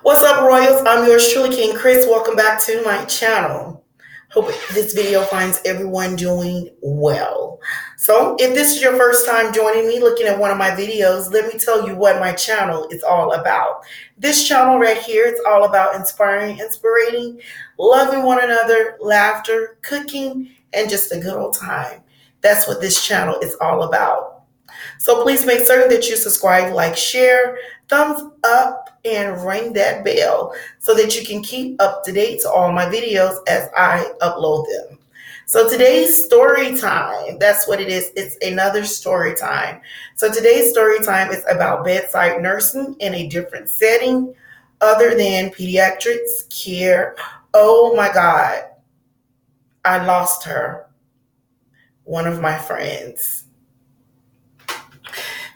What's up, Royals? I'm yours truly, King Chris. Welcome back to my channel. Hope this video finds everyone doing well. So, if this is your first time joining me looking at one of my videos, let me tell you what my channel is all about. This channel right here, it's all about inspirating, loving one another, laughter, cooking, and just a good old time. That's what this channel is all about. So please make certain that you subscribe, like, share, thumbs up, and ring that bell so that you can keep up to date to all my videos as I upload them. So today's story time, that's what it is. It's another story time. So today's story time is about bedside nursing in a different setting other than pediatrics care. Oh my God, I lost her, one of my friends.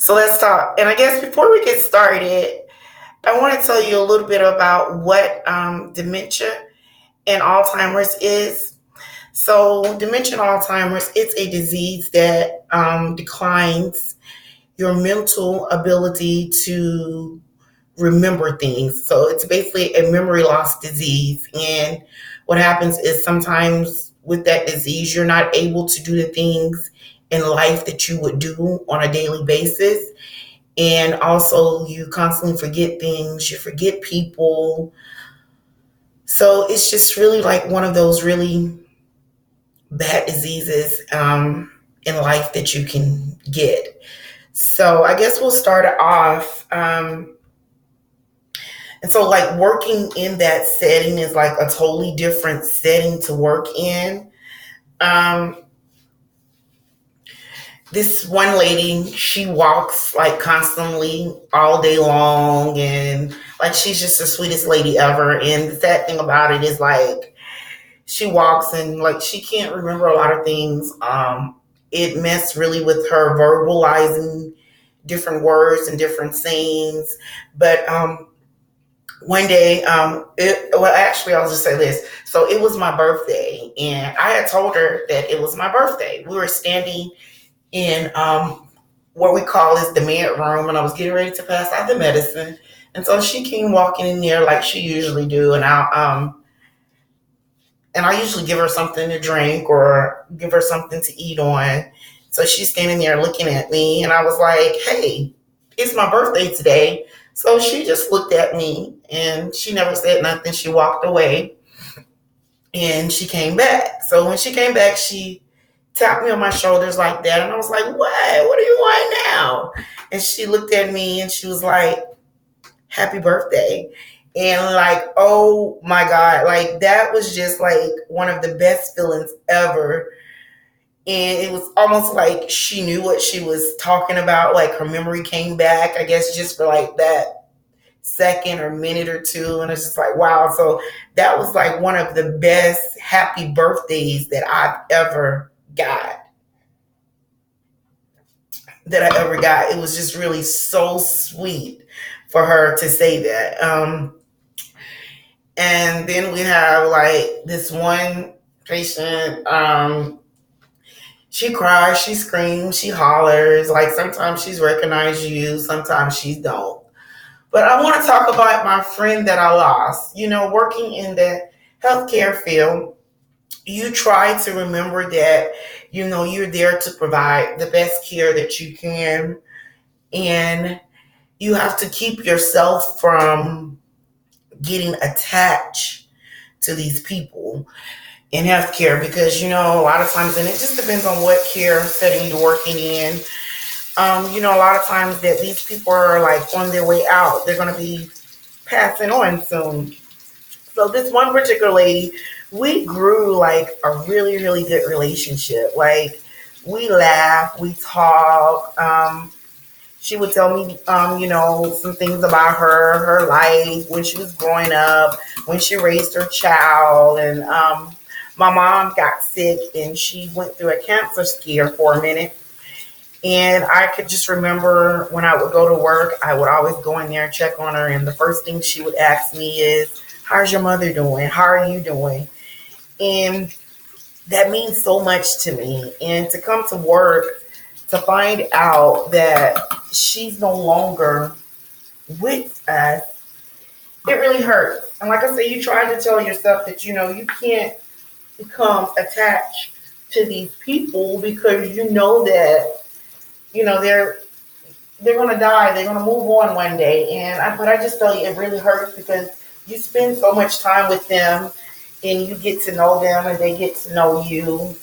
So let's talk. And I guess before we get started, I want to tell you a little bit about what dementia and Alzheimer's is. So dementia and Alzheimer's, it's a disease that declines your mental ability to remember things. So it's basically a memory loss disease. And what happens is sometimes with that disease, you're not able to do the things in life that you would do on a daily basis. And also you constantly forget things, you forget people. So it's just really like one of those really bad diseases in life that you can get. So I guess we'll start it off. And so like working in that setting is like a totally different setting to work in. This one lady, she walks like constantly all day long, and like she's just the sweetest lady ever. And the sad thing about it is like she walks and like she can't remember a lot of things. It messed really with her verbalizing different words and different sayings. But one day, actually, I'll just say this. So it was my birthday, and I had told her that it was my birthday. We were standing in what we call is the med room, and I was getting ready to pass out the medicine. And so she came walking in there like she usually do, and I usually give her something to drink or give her something to eat on. So she's standing there looking at me, and I was like, "Hey, it's my birthday today." So she just looked at me, and she never said nothing. She walked away, and she came back. So when she came back, she tapped me on my shoulders like that. And I was like, what do you want now? And she looked at me and she was like, happy birthday. And like, oh my God, like that was just like one of the best feelings ever. And it was almost like she knew what she was talking about. Like her memory came back, I guess, just for like that second or minute or two. And it's just like, wow. So that was like one of the best happy birthdays that I've ever got. It was just really so sweet for her to say that. And then we have like this one patient. She cries, she screams, she hollers. Like sometimes she's recognized you, sometimes she don't. But I want to talk about my friend that I lost. You know, working in the healthcare field, you try to remember that, you know, you're there to provide the best care that you can. And you have to keep yourself from getting attached to these people in healthcare because, you know, a lot of times, and it just depends on what care setting you're working in. You know, a lot of times that these people are like on their way out. They're going to be passing on soon. So this one particular lady, we grew like a really, really good relationship. Like we laugh, we talk. She would tell me, you know, some things about her life when she was growing up, when she raised her child. And my mom got sick and she went through a cancer scare for a minute. And I could just remember when I would go to work, I would always go in there and check on her. And the first thing she would ask me is, how's your mother doing? How are you doing? And that means so much to me. And to come to work to find out that she's no longer with us, it really hurts. And like I say, you try to tell yourself that you can't become attached to these people because you know that they're gonna die. They're gonna move on one day. But I just tell you, it really hurts because you spend so much time with them, and you get to know them, and they get to know you,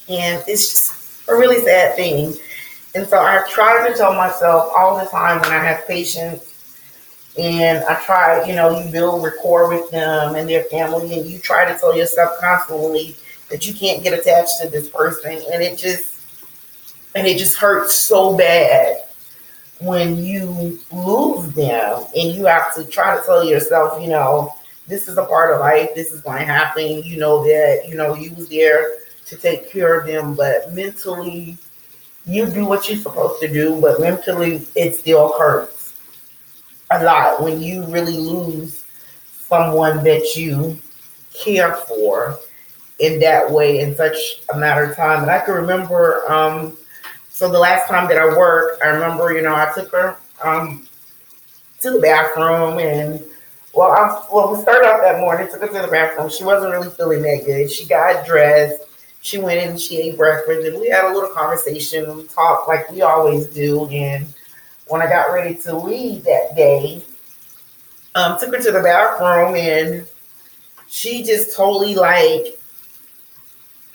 and it's just a really sad thing. And so I try to tell myself all the time when I have patients, and I try, you build rapport with them and their family, and you try to tell yourself constantly that you can't get attached to this person, and it just hurts so bad when you lose them, and you have to try to tell yourself, this is a part of life. This is going to happen. You know that, you was there to take care of them, but mentally, you do what you're supposed to do, but mentally, it still hurts a lot when you really lose someone that you care for in that way in such a matter of time. And I can remember, so the last time that I worked, I remember, I took her to the bathroom, and we started off that morning, took her to the bathroom. She wasn't really feeling that good. She got dressed. She went in and she ate breakfast, and we had a little conversation. We talked like we always do. And when I got ready to leave that day, took her to the bathroom, and she just totally like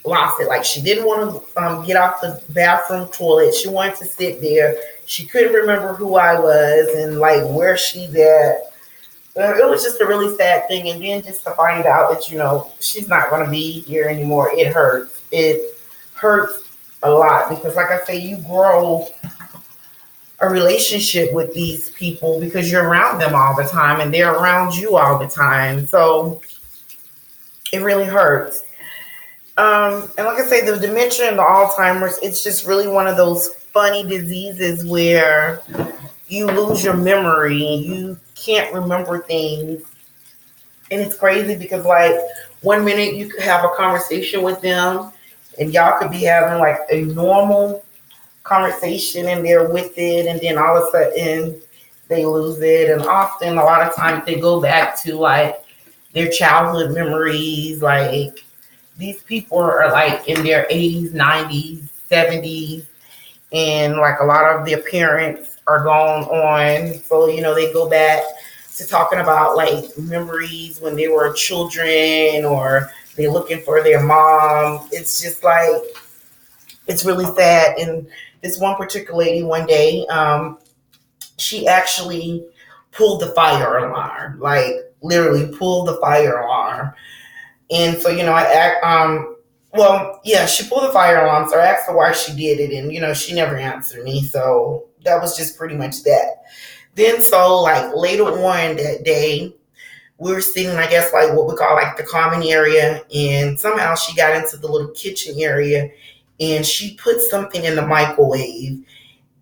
lost it. Like she didn't want to get off the bathroom toilet. She wanted to sit there. She couldn't remember who I was and like where she's at. It was just a really sad thing. And then just to find out that she's not going to be here anymore, it hurts. It hurts a lot because, like I say, you grow a relationship with these people because you're around them all the time and they're around you all the time. So it really hurts. And like I say, the dementia and the Alzheimer's, it's just really one of those funny diseases where you lose your memory, you can't remember things. And it's crazy because, like, one minute you could have a conversation with them and y'all could be having like a normal conversation and they're with it, and then all of a sudden they lose it. And often, a lot of times, they go back to like their childhood memories. Like, these people are like in their 80s, 90s, 70s, and like a lot of their parents are gone on. So, they go back to talking about like memories when they were children, or they're looking for their mom. It's just like, it's really sad. And this one particular lady one day, she actually pulled the fire alarm, like literally pulled the fire alarm. And so, yeah, she pulled the fire alarm. So I asked her why she did it, and she never answered me. So that was just pretty much that. Then, so like later on that day, we were sitting, I guess, like what we call like the common area, and somehow she got into the little kitchen area, and she put something in the microwave,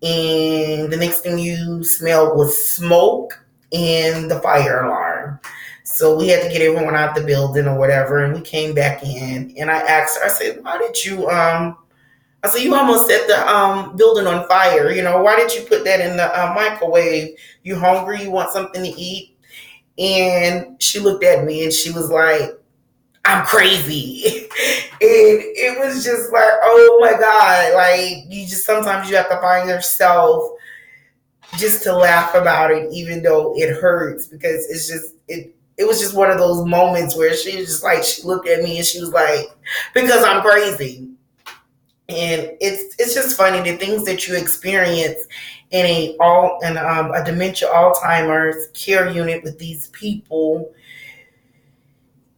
and the next thing you smelled was smoke and the fire alarm. So we had to get everyone out the building or whatever, and we came back in. And I asked her, I said, "Why did you?" I said, "You almost set the building on fire. Why did you put that in the microwave? You hungry? You want something to eat?" And she looked at me and she was like, "I'm crazy." And it was just like, oh my God. Like, you just sometimes you have to find yourself just to laugh about it, even though it hurts, because it was just one of those moments where she was just like, she looked at me and she was like, because I'm crazy. And it's just funny the things that you experience in a dementia Alzheimer's care unit with these people.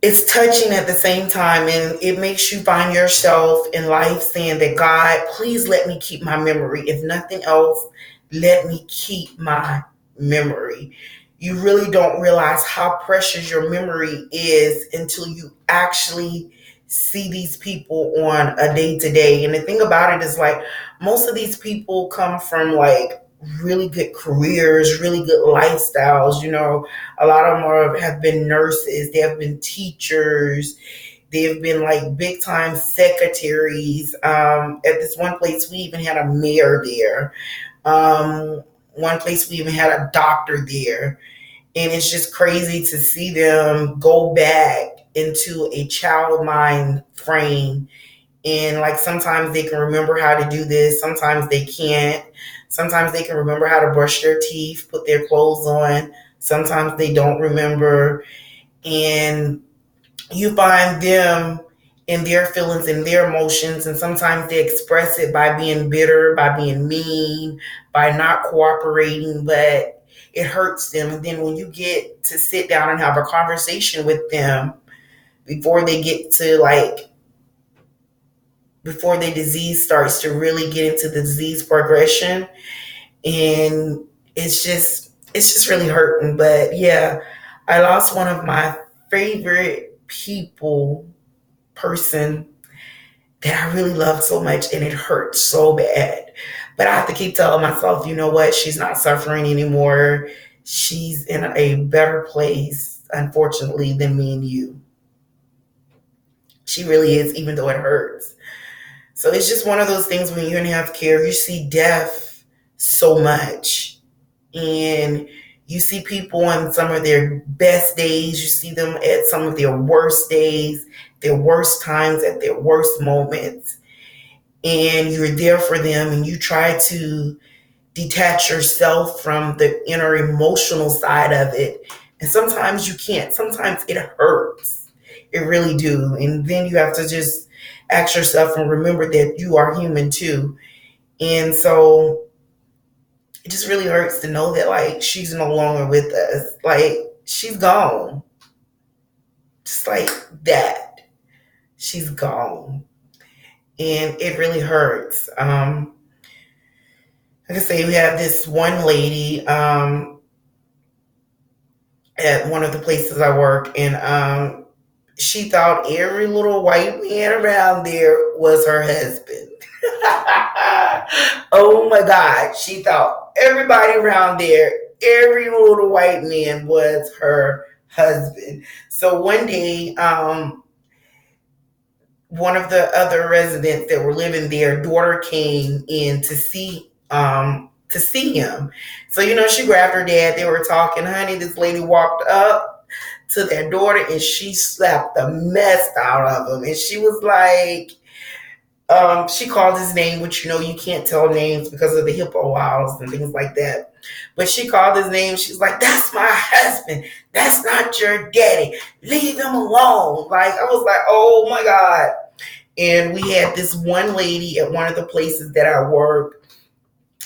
It's touching at the same time, and it makes you find yourself in life saying that, God, please let me keep my memory. If nothing else, let me keep my memory. You really don't realize how precious your memory is until you actually see these people on a day to day. And the thing about it is, like, most of these people come from like really good careers, really good lifestyles. A lot of them have been nurses, they have been teachers, they have been like big time secretaries. At this one place, we even had a mayor there. One place, we even had a doctor there. And it's just crazy to see them go back into a child mind frame. And like sometimes they can remember how to do this, sometimes they can't. Sometimes they can remember how to brush their teeth, put their clothes on. Sometimes they don't remember. And you find them in their feelings and their emotions, and sometimes they express it by being bitter, by being mean, by not cooperating, but it hurts them. And then when you get to sit down and have a conversation with them before they get to like before the disease starts to really get into the disease progression, and it's just really hurting. But yeah, I lost one of my favorite person that I really loved so much, and it hurt so bad. But I have to keep telling myself, you know what? She's not suffering anymore. She's in a better place, unfortunately, than me and you. She really is, even though it hurts. So it's just one of those things when you're in healthcare, you see death so much. And you see people on some of their best days, you see them at some of their worst days, their worst times, at their worst moments. And you're there for them, and you try to detach yourself from the inner emotional side of it. And sometimes you can't. Sometimes it hurts. It really do. And then you have to just ask yourself and remember that you are human too. And so it just really hurts to know that like she's no longer with us. Like she's gone. Just like that. She's gone. And it really hurts. Like I say, we have this one lady at one of the places I work, and she thought every little white man around there was her husband. Oh my God. She thought everybody around there, every little white man was her husband. So one day, one of the other residents that were living there, daughter came in to see him. So she grabbed her dad. They were talking. Honey, this lady walked up to their daughter and she slapped the mess out of him. And she was like, she called his name, which you can't tell names because of the HIPAA laws and things like that. But she called his name. She's like, "That's my husband. That's not your daddy. Leave him alone." Like I was like, "Oh my God." And we had this one lady at one of the places that I work.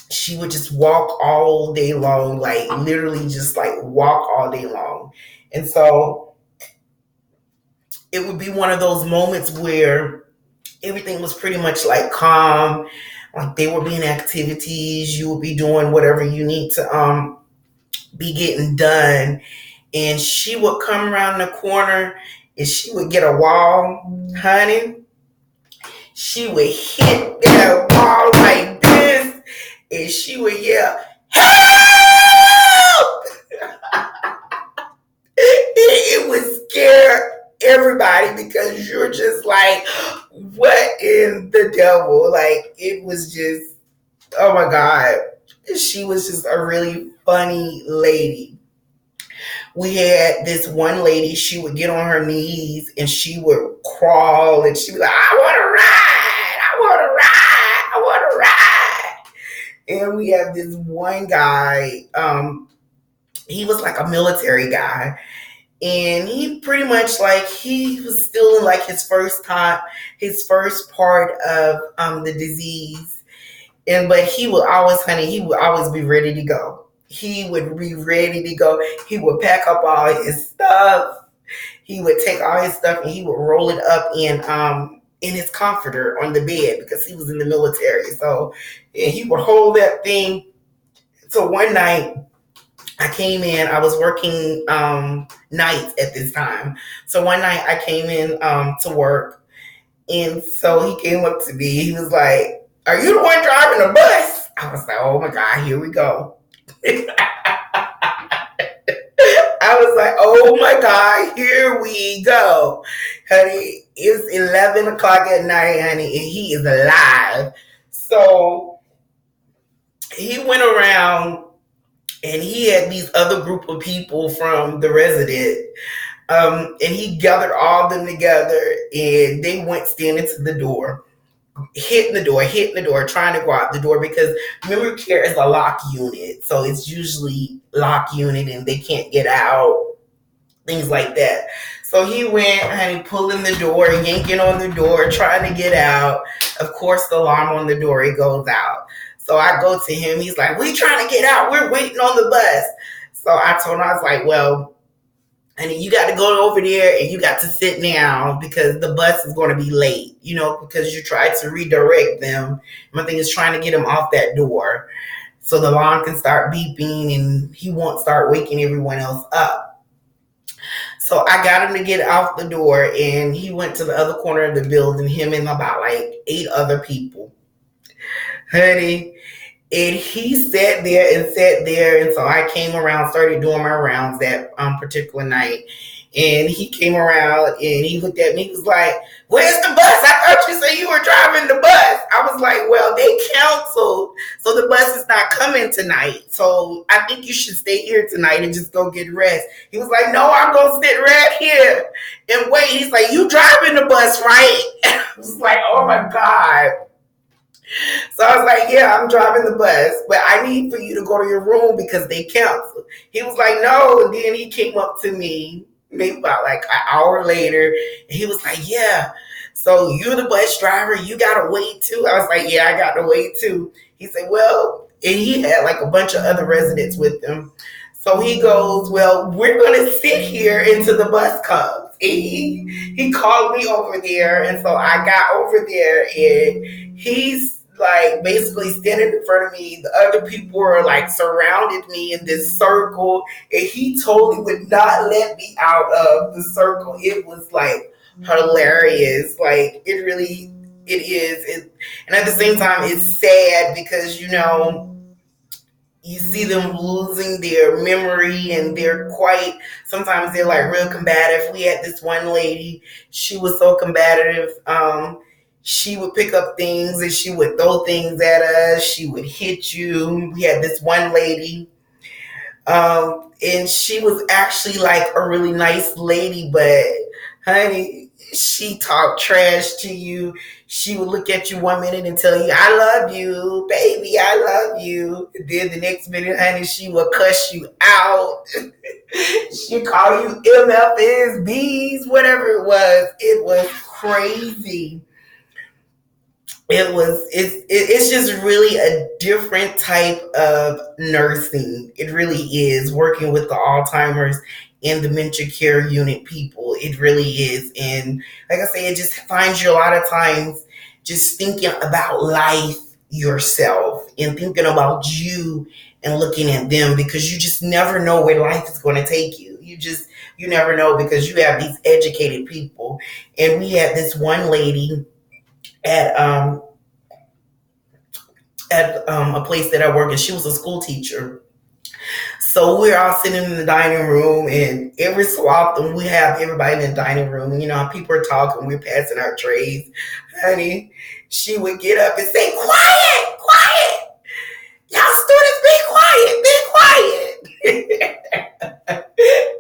She would just walk all day long, like literally just like walk all day long. And so it would be one of those moments where everything was pretty much like calm. Like there would be in activities, you would be doing whatever you need to be getting done. And she would come around the corner and she would get a wall, honey. She would hit that wall like this and she would yell, "Help!" It would scare everybody because you're just like, what in the devil? Like, it was just, oh my God. She was just a really funny lady. We had this one lady, she would get on her knees and she would crawl and she was like, "I want to ride. I want to ride. I want to ride." And we have this one guy, he was like a military guy. And he pretty much like he was still in like his first part of the disease. And but he would always, honey, he would always be ready to go. He would be ready to go. He would pack up all his stuff. He would take all his stuff and he would roll it up in his comforter on the bed because he was in the military. So yeah, he would hold that thing. So one night I came in, I was working nights at this time. So one night I came in to work, and so he came up to me. He was like, "Are you the one driving the bus?" I was like, "Oh my God, here we go." I was like, "Oh my God, here we go." Honey, it's 11 o'clock at night, honey, and he is alive. So he went around and he had these other group of people from the resident. And he gathered all of them together, and they went standing to the door, hitting the door, trying to go out the door because memory care is a lock unit. So it's usually lock unit and they can't get out, things like that. So he went, honey, pulling the door, yanking on the door, trying to get out. Of course, the alarm on the door, it goes out. So I go to him. He's like, we trying to get out. We're waiting on the bus. So I told him, I was like, well, and you got to go over there and you got to sit down because the bus is going to be late, because you tried to redirect them. My thing is trying to get him off that door so the alarm can start beeping and he won't start waking everyone else up. So I got him to get out the door and he went to the other corner of the building, him and about like 8 other people. Honey, and he sat there, and so I came around, started doing my rounds that particular night. And he came around and he looked at me. He was like, "Where's the bus? I thought you said you were driving the bus." I was like, "Well, they canceled, so the bus is not coming tonight. So I think you should stay here tonight and just go get rest." He was like, "No, I'm gonna sit right here and wait." He's like, "You driving the bus, right?" I was like, "Oh my God." So I was like, "Yeah, I'm driving the bus, but I need for you to go to your room because they canceled." He was like, "No." And then he came up to me maybe about like an hour later and he was like, "Yeah, so you're the bus driver. You got to wait too." I was like, "Yeah, I got to wait too." He said, "Well," and he had like a bunch of other residents with him. So he goes, "Well, we're going to sit here until the bus comes." And he called me over there. And so I got over there and he's like basically standing in front of me. The other people were like surrounded me in this circle, and he totally would not let me out of the circle. It was like hilarious. Like it is. And at the same time, it's sad because you see them losing their memory and sometimes they're like real combative. We had this one lady, she was so combative. She would pick up things and she would throw things at us. She would hit you. We had this one lady, and she was actually like a really nice lady, but honey, she talked trash to you. She would look at you one minute and tell you, "I love you, baby, I love you." And then the next minute, honey, she would cuss you out. She'd call you MFs, Bs, whatever it was. It was crazy. It's just really a different type of nursing. It really is working with the Alzheimer's and dementia care unit people. It really is. And like I say, it just finds you a lot of times just thinking about life yourself and thinking about you and looking at them because you just never know where life is going to take you. You never know because you have these educated people. And we had this one lady at a place that I work, and she was a school teacher. So we're all sitting in the dining room, and every so often we have everybody in the dining room. People are talking, we're passing our trays. Honey, she would get up and say, "Quiet, quiet. Y'all students, be quiet, be quiet."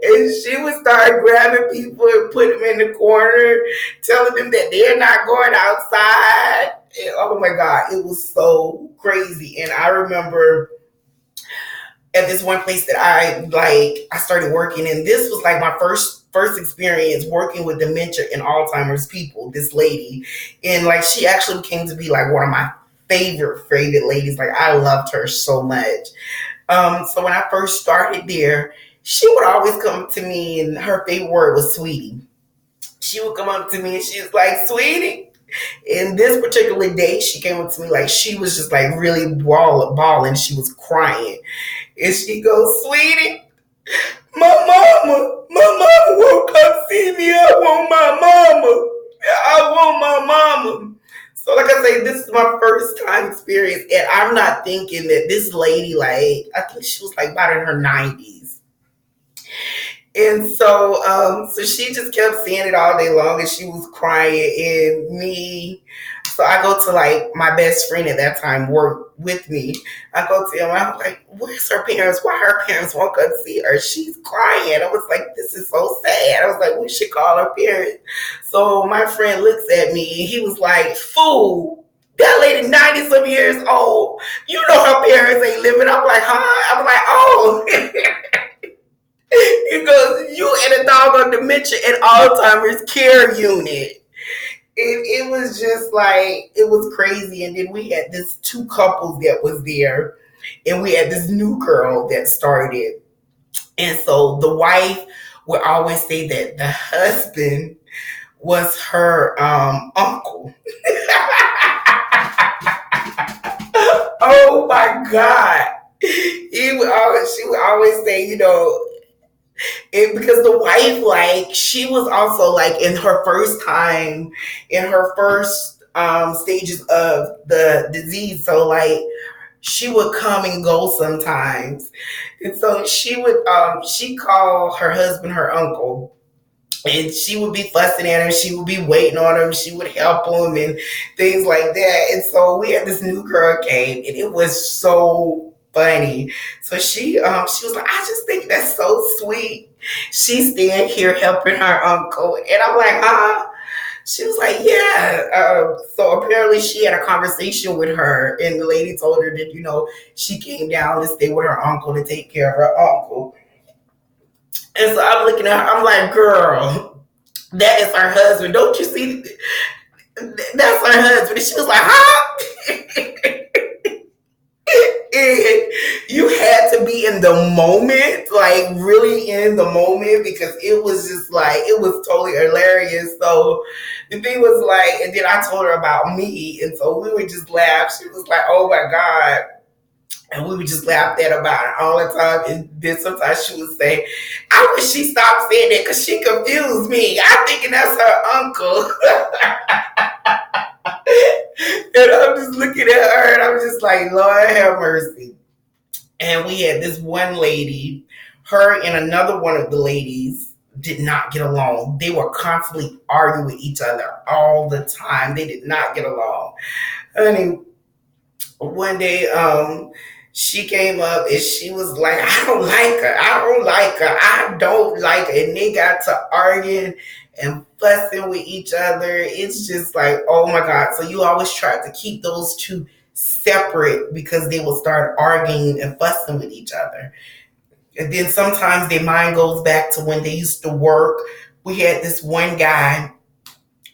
And she would start grabbing people and put them in the corner, telling them that they're not going outside. And, oh my God, it was so crazy. And I remember at this one place that I started working, and this was like my first experience working with dementia and Alzheimer's people. This lady, and like she actually came to be like one of my favorite ladies. Like I loved her so much. So when I first started there, she would always come to me, and her favorite word was "sweetie." She would come up to me and she was like, "Sweetie." And this particular day, she came up to me like she was just like really bawling. She was crying. And she goes, "Sweetie, my mama won't come see me. I want my mama. I want my mama." So like I say, this is my first time experience. And I'm not thinking that this lady, like, I think she was like about in her 90s. And so she just kept saying it all day long, and she was crying. And me, So I go to like my best friend at that time worked with me. I go to him. I'm like, "Where's her parents? Why her parents won't come see her? She's crying." I was like, "This is so sad." I was like, "We should call her parents." So my friend looks at me and he was like, "Fool, that lady 90 some years old. You know her parents ain't living." I'm like, "Huh?" I'm like, "Oh." He goes, "You in a dog on dementia and Alzheimer's care unit." It was just like it was crazy. And then we had this two couples that was there, and we had this new girl that started. And so the wife would always say that the husband was her uncle. Oh my God. She would always say, because the wife, like, she was also like in her first time, in her first stages of the disease. So like she would come and go sometimes. And so she called her husband her uncle. And she would be fussing at him. She would be waiting on him. She would help him and things like that. And so we had this new girl came, and it was so funny. So she was like, "I just think that's so sweet. She's staying here helping her uncle." And I'm like, "Huh?" She was like, "Yeah." So apparently she had a conversation with her, and the lady told her that she came down to stay with her uncle to take care of her uncle. And so I'm looking at her, I'm like, "Girl, that is her husband. Don't you see? That's her husband." And she was like, "Huh?" And you had to be in the moment, like really in the moment, because it was just like, it was totally hilarious. So the thing was like, and then I told her about me. And so we would just laugh. She was like, "Oh my God." And we would just laugh at about it all the time. And then sometimes she would say, "I wish she stopped saying that because she confused me. I'm thinking that's her uncle." And I'm just looking at her and I'm just like, "Lord have mercy." And we had this one lady, her and another one of the ladies did not get along. They were constantly arguing with each other all the time. They did not get along. Honey, one day, she came up and she was like, "I don't like her. I don't like her. I don't like her." And they got to arguing and fussing with each other. It's just like, oh my God. So you always try to keep those two separate because they will start arguing and fussing with each other. And then sometimes their mind goes back to when they used to work. We had this one guy,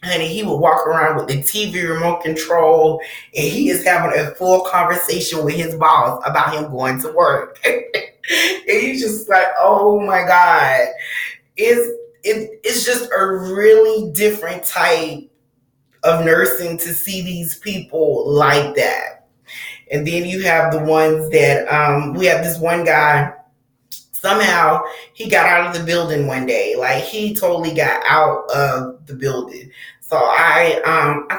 honey, he would walk around with the TV remote control, and he is having a full conversation with his boss about him going to work. And he's just like, oh my God. It's just a really different type of nursing to see these people like that. And then you have the ones that we have this one guy. Somehow he got out of the building one day. Like he totally got out of the building. So I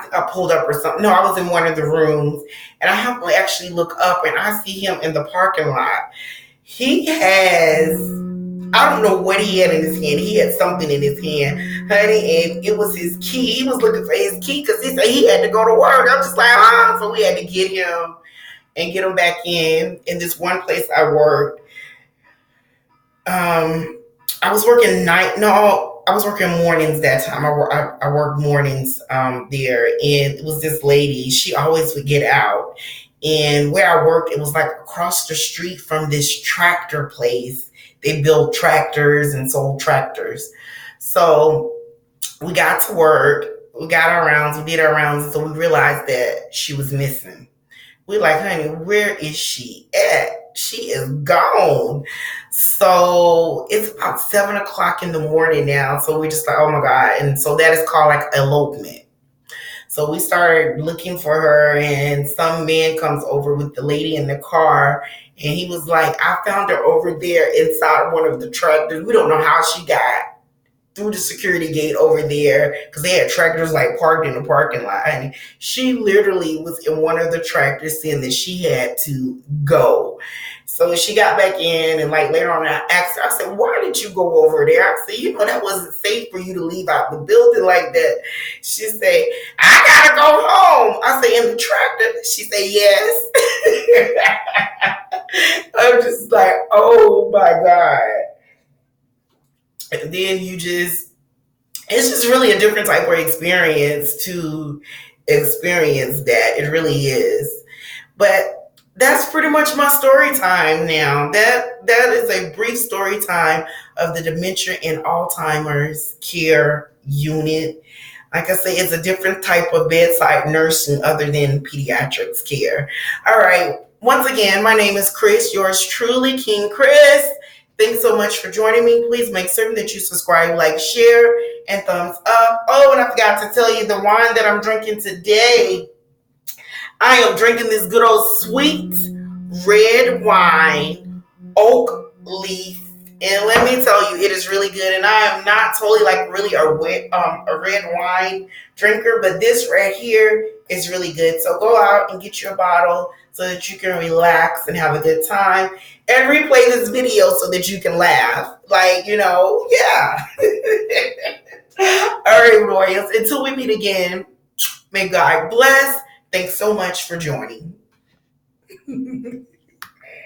think I pulled up or something. No, I was in one of the rooms, and I happened to actually look up and I see him in the parking lot. He has, I don't know what he had in his hand. He had something in his hand, honey, and it was his key. He was looking for his key because he said he had to go to work. I'm just like, so we had to get him and get him back in this one place I worked. I was working night. No, I was working mornings that time. I worked mornings there, and it was this lady. She always would get out, and where I worked, it was like across the street from this tractor place. They built tractors and sold tractors. So we got to work. We got our rounds. We did our rounds, and so we realized that she was missing. We're like, "Honey, where is she at? She is gone." So it's about 7 o'clock in the morning now. So we just like, oh my God. And so that is called like elopement. So we started looking for her, and some man comes over with the lady in the car. And he was like, "I found her over there inside one of the tractors. We don't know how she got through the security gate over there because they had tractors like parked in the parking lot." And she literally was in one of the tractors saying that she had to go. So she got back in, and like later on, I asked her, I said, "Why did you go over there?" I said, "You know, that wasn't safe for you to leave out the building like that." She said, "I gotta go home." I said, "In the tractor?" She said, "Yes." I'm just like, oh my God. And then it's just really a different type of experience to experience that. It really is. But that's pretty much my story time now. That is a brief story time of the Dementia and Alzheimer's care unit. Like I say, it's a different type of bedside nursing other than pediatrics care. All right. Once again, my name is Chris, yours truly, King Chris. Thanks so much for joining me. Please make certain that you subscribe, like, share, and thumbs up. Oh, and I forgot to tell you the wine that I'm drinking today. I am drinking this good old sweet red wine, oak leaf. And let me tell you, it is really good. And I am not totally like really a red wine drinker, but this right here is really good. So go out and get your bottle so that you can relax and have a good time. And replay this video so that you can laugh. Like, yeah. All right, Royals. Until we meet again, may God bless. Thanks so much for joining.